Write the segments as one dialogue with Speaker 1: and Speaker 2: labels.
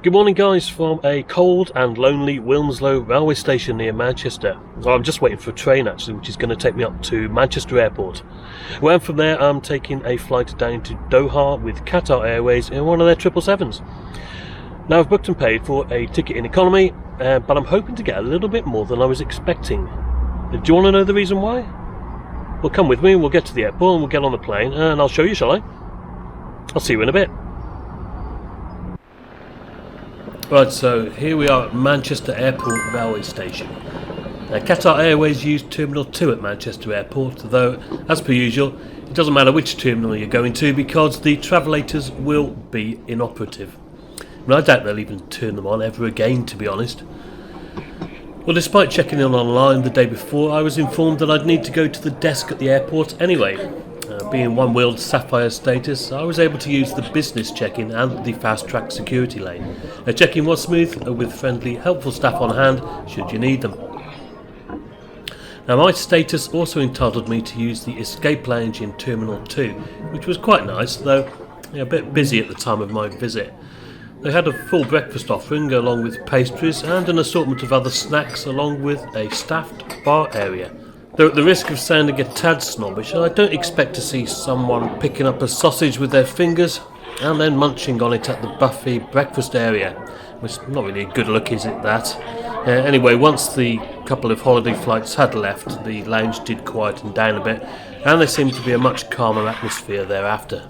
Speaker 1: Good morning guys from a cold and lonely Wilmslow railway station near Manchester. Well, I'm just waiting for a train actually, which is going to take me up to Manchester Airport. Well, from there I'm taking a flight down to Doha with Qatar Airways in one of their 777s. Now I've booked and paid for a ticket in economy, but I'm hoping to get a little bit more than I was expecting. Do you want to know the reason why? Well, come with me, we'll get to the airport and we'll get on the plane and I'll show you, shall I? I'll see you in a bit. Right, so here we are at Manchester Airport railway station. Qatar Airways use Terminal 2 at Manchester Airport, though, as per usual, it doesn't matter which terminal you're going to because the travellators will be inoperative. I doubt they'll even turn them on ever again, to be honest. Well, despite checking in online the day before, I was informed that I'd need to go to the desk at the airport anyway. Being One World Sapphire status, I was able to use the business check-in and the fast-track security lane. Check-in was smooth, with friendly, helpful staff on hand should you need them. Now, my status also entitled me to use the escape lounge in Terminal 2, which was quite nice, though a bit busy at the time of my visit. They had a full breakfast offering along with pastries and an assortment of other snacks along with a staffed bar area. Though at the risk of sounding a tad snobbish, I don't expect to see someone picking up a sausage with their fingers and then munching on it at the buffet breakfast area. Which is not really a good look, is it, that? Anyway, once the couple of holiday flights had left, the lounge did quieten down a bit and there seemed to be a much calmer atmosphere thereafter.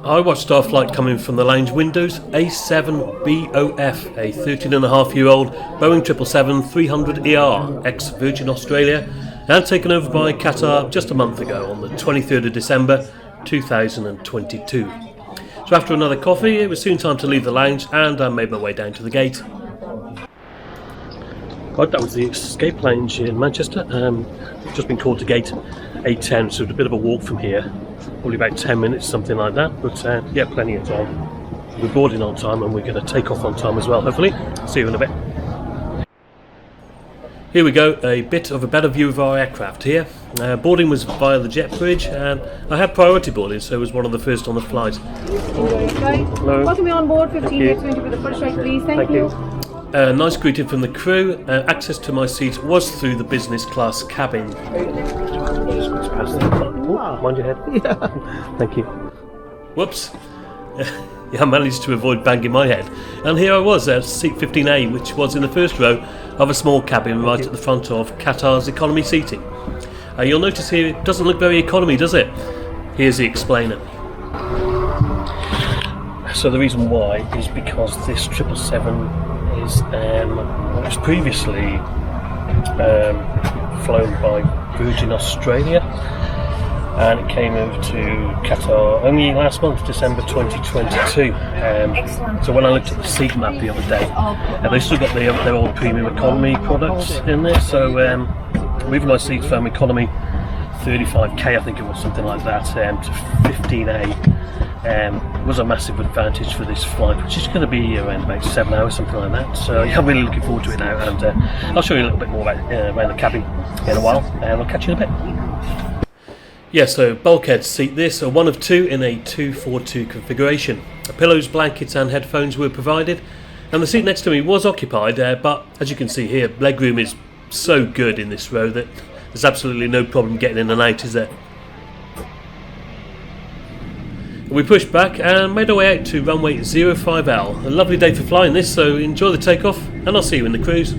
Speaker 1: I watched our flight coming from the lounge windows, A7BOF, a 13.5-year-old Boeing 777-300ER, ex-Virgin Australia, and taken over by Qatar just a month ago on the 23rd of December 2022. So after another coffee, it was soon time to leave the lounge and I made my way down to the gate. Right, that was the escape lounge in Manchester. Just been called to gate A10, so it's a bit of a walk from here. Probably about 10 minutes, something like that, but yeah, plenty of time. We're boarding on time and we're going to take off on time as well, hopefully. See you in a bit. Here we go, a bit of a better view of our aircraft here. Boarding was via the jet bridge and I had priority boarding, so I was one of the first on the flight. Hello.
Speaker 2: Welcome you on board, 15 minutes for the first flight, please. Thank you.
Speaker 1: Nice greeting from the crew. Access to my seat was through the business class cabin. Oh, mind your head. Yeah. Thank you. Whoops. Yeah, I managed to avoid banging my head. And here I was at seat 15A, which was in the first row of a small cabin right at the front of Qatar's economy seating. You'll notice here it doesn't look very economy, does it? Here's the explainer. So the reason why is because this 777 is was previously flown by Virgin Australia and it came over to Qatar only last month, December 2022. So when I looked at the seat map the other day, they still got their old premium economy products in there, so moving my seat from economy 35k, I think it was, something like that, to 15A was a massive advantage for this flight, which is going to be around about 7 hours, something like that. So yeah, I'm really looking forward to it now, and I'll show you a little bit more about around the cabin in a while, and I'll catch you in a bit. Yeah, so bulkhead seat this, a one of two in a 2-4-2 configuration. Pillows, blankets and headphones were provided, and the seat next to me was occupied, but as you can see here, legroom is so good in this row that there's absolutely no problem getting in and out, is there? We pushed back and made our way out to runway 05L. A lovely day for flying this, so enjoy the takeoff and I'll see you in the cruise.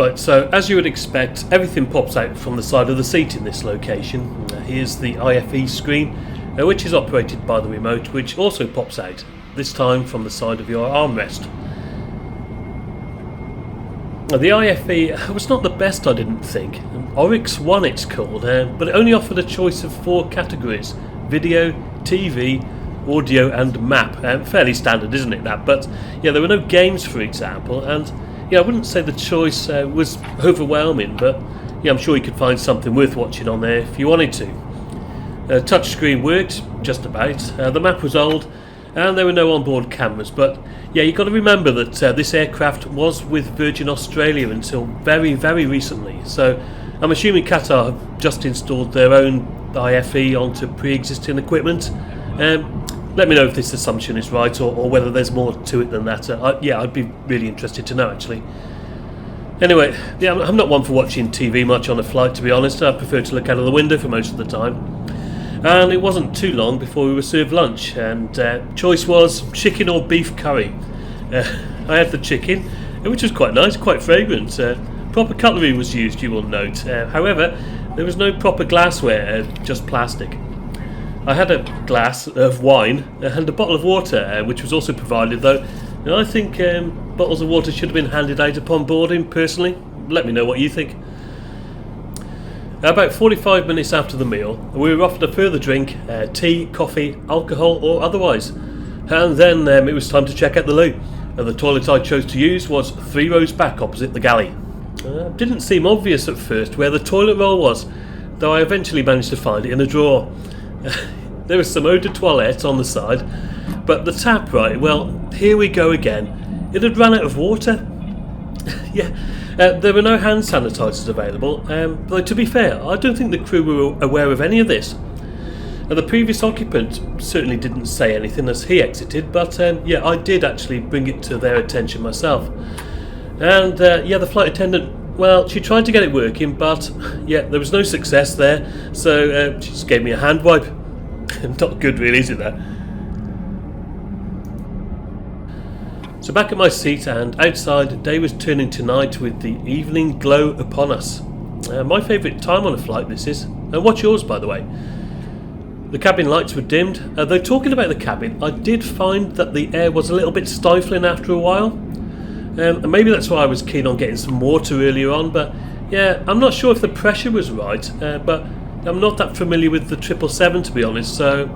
Speaker 1: Right, so as you would expect, everything pops out from the side of the seat in this location. Here's the IFE screen, which is operated by the remote, which also pops out, this time from the side of your armrest. The IFE was not the best, I didn't think. Oryx 1 it's called, but it only offered a choice of 4 categories: video, TV, audio and map. Fairly standard, isn't it, that? But yeah, there were no games, for example, and yeah, I wouldn't say the choice was overwhelming, but yeah, I'm sure you could find something worth watching on there if you wanted to. Touchscreen worked, just about. The map was old, and there were no onboard cameras, but yeah, you've got to remember that this aircraft was with Virgin Australia until very, very recently, so I'm assuming Qatar have just installed their own IFE onto pre-existing equipment. Let me know if this assumption is right, or whether there's more to it than that. Yeah, I'd be really interested to know, actually. Anyway, yeah, I'm not one for watching TV much on a flight, to be honest. I prefer to look out of the window for most of the time. And it wasn't too long before we were served lunch, and choice was chicken or beef curry. I had the chicken, which was quite nice, quite fragrant. Proper cutlery was used, you will note. However, there was no proper glassware, just plastic. I had a glass of wine and a bottle of water, which was also provided, though I think bottles of water should have been handed out upon boarding, personally. Let me know what you think. About 45 minutes after the meal, we were offered a further drink, tea, coffee, alcohol or otherwise. And then it was time to check out the loo. The toilet I chose to use was 3 rows back opposite the galley. Didn't seem obvious at first where the toilet roll was, though I eventually managed to find it in a drawer. There was some eau de toilette on the side, but the tap, right, well, here we go again. It had run out of water. Yeah, there were no hand sanitisers available, though to be fair, I don't think the crew were aware of any of this. The previous occupant certainly didn't say anything as he exited, but yeah, I did actually bring it to their attention myself. And yeah, the flight attendant, well, she tried to get it working, but yeah, there was no success there, so she just gave me a hand wipe. Not good really, is it, that? So back at my seat, and outside, day was turning to night with the evening glow upon us. My favourite time on a flight this is. What's yours, by the way? The cabin lights were dimmed, though talking about the cabin, I did find that the air was a little bit stifling after a while. And maybe that's why I was keen on getting some water earlier on, but yeah, I'm not sure if the pressure was right, but I'm not that familiar with the 777, to be honest, so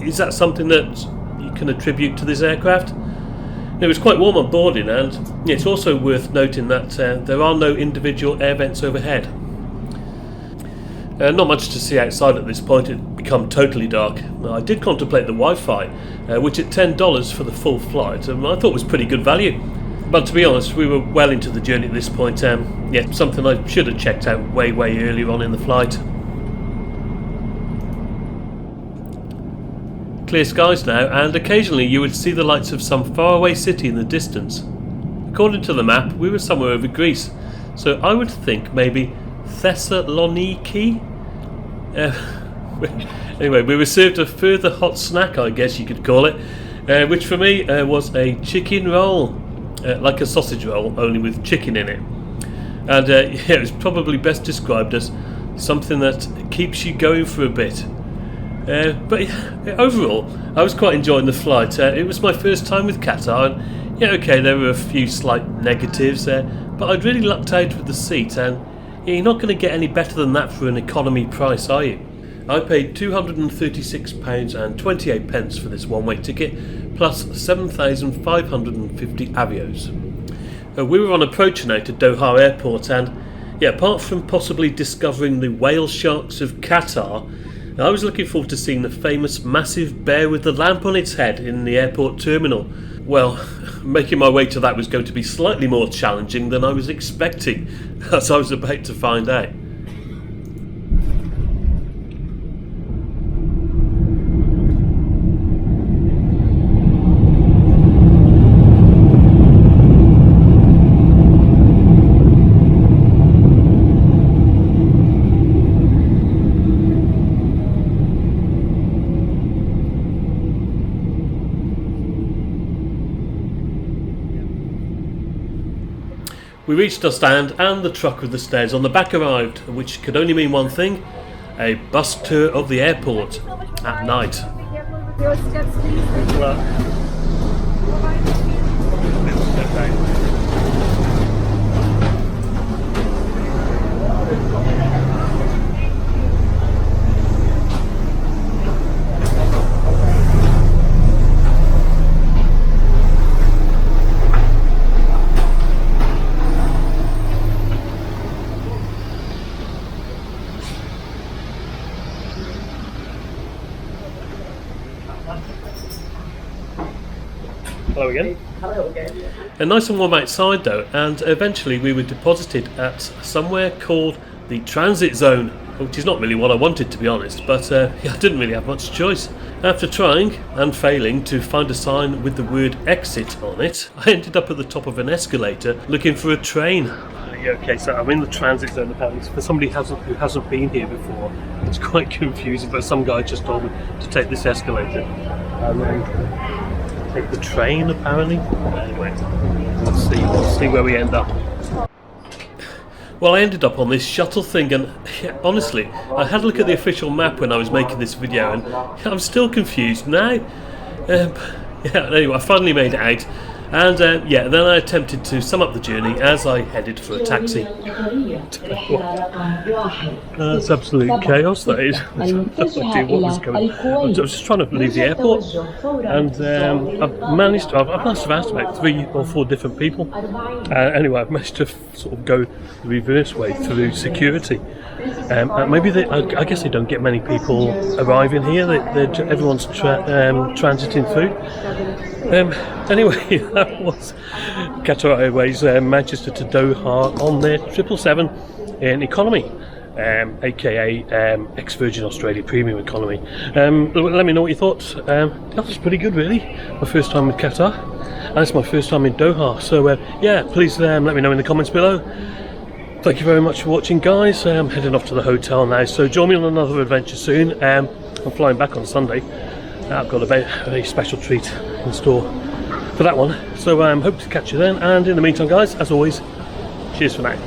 Speaker 1: is that something that you can attribute to this aircraft? It was quite warm on boarding, and it's also worth noting that there are no individual air vents overhead. Not much to see outside at this point. It had become totally dark. I did contemplate the Wi-Fi, which at $10 for the full flight, I thought was pretty good value. But to be honest, we were well into the journey at this point. Yeah, something I should have checked out way earlier on in the flight. Clear skies now, and occasionally you would see the lights of some faraway city in the distance. According to the map, we were somewhere over Greece, so I would think maybe Thessaloniki? Anyway, we were served a further hot snack, I guess you could call it, which for me was a chicken roll, like a sausage roll, only with chicken in it. And yeah, it was probably best described as something that keeps you going for a bit. But yeah, overall, I was quite enjoying the flight. It was my first time with Qatar, and yeah, okay, there were a few slight negatives, but I'd really lucked out with the seat, and yeah, you're not going to get any better than that for an economy price, are you? I paid £236.28 for this one-way ticket, plus 7,550 avios. We were on approach now to Doha Airport, and yeah, apart from possibly discovering the whale sharks of Qatar, I was looking forward to seeing the famous massive bear with the lamp on its head in the airport terminal. Well, making my way to that was going to be slightly more challenging than I was expecting, as I was about to find out. We reached our stand and the truck with the stairs on the back arrived, which could only mean one thing: a bus tour of the airport at night.
Speaker 2: Your steps, please.
Speaker 1: Hello again. A nice and warm outside though, and eventually we were deposited at somewhere called the transit zone, which is not really what I wanted, to be honest, but I didn't really have much choice. After trying and failing to find a sign with the word exit on it, I ended up at the top of an escalator looking for a train. Okay, so I'm in the transit zone apparently. For somebody who hasn't been here before, it's quite confusing, but some guy just told me to take this escalator and then take the train apparently. Anyway, let's see where we end up. Well, I ended up on this shuttle thing, and honestly, I had a look at the official map when I was making this video, and I'm still confused now. Anyway, I finally made it out, and then I attempted to sum up the journey as I headed for a taxi. That's absolute chaos, that is. I had no idea what was going on. I was just trying to leave the airport, and I've managed to have asked about 3 or 4 different people. Anyway, I've managed to sort of go the reverse way through security. Maybe I guess they don't get many people arriving here. Everyone's transiting through. Anyway, that was Qatar Airways Manchester to Doha on their 777 in economy, aka ex-Virgin Australia Premium Economy. Let me know what you thought. That was pretty good, really. My first time with Qatar, and it's my first time in Doha. So please let me know in the comments below. Thank you very much for watching, guys. I'm heading off to the hotel now, so join me on another adventure soon. I'm flying back on Sunday. I've got a very special treat in store for that one, so hope to catch you then, and in the meantime, guys, as always, cheers for now.